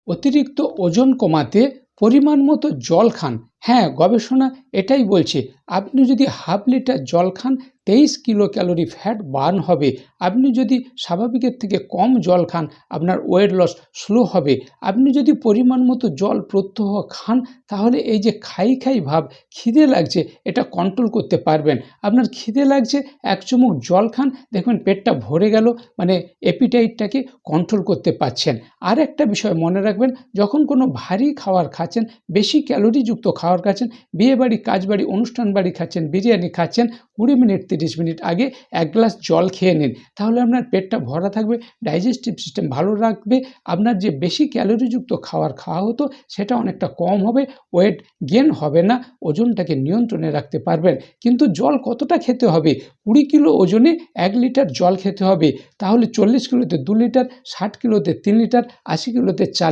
অতিরিক্ত ওজন কমাতে পরিমাণ মতো জল খান। হ্যাঁ, গবেষণা এটাই বলছে। আপনি যদি হাফ লিটার জল খান, 23 কিলো ক্যালোরি ফ্যাট বার্ন হবে। আপনি যদি স্বাভাবিকের থেকে কম জল খান, আপনার ওয়েট লস স্লো হবে। আপনি যদি পরিমাণ মতো জল প্রত্যহ খান, তাহলে এই যে খাই খাই ভাব, খিদে লাগছে, এটা কন্ট্রোল করতে পারবেন। আপনার খিদে লাগছে, এক চুমুক জল খান, দেখবেন পেটটা ভরে গেল, মানে অ্যাপিটাইটটাকে কন্ট্রোল করতে পারছেন। আর একটা বিষয় মনে রাখবেন, যখন কোনো ভারী খাবার খাচ্ছেন, বেশি ক্যালোরিযুক্ত খাবার খাচ্ছেন, বিয়েবাড়ি, কাজবাড়ি, অনুষ্ঠান বাড়ি খাচ্ছেন, বিরিয়ানি খাচ্ছেন, 20 মিনিট 30 মিনিট আগে এক গ্লাস জল খেয়ে নিন। তাহলে আপনার পেটটা ভরা থাকবে, ডাইজেস্টিভ সিস্টেম ভালো রাখবে। আপনার যে বেশি ক্যালোরিযুক্ত খাবার খাওয়া হতো, সেটা অনেকটা কম হবে, ওয়েট গেন হবে না, ওজনটাকে নিয়ন্ত্রণে রাখতে পারবেন। কিন্তু জল কতটা খেতে হবে? 20 কিলো ওজনে 1 লিটার জল খেতে হবে। তাহলে 40 কিলোতে 2 লিটার, 60 কিলোতে 3 লিটার, 80 কিলোতে 4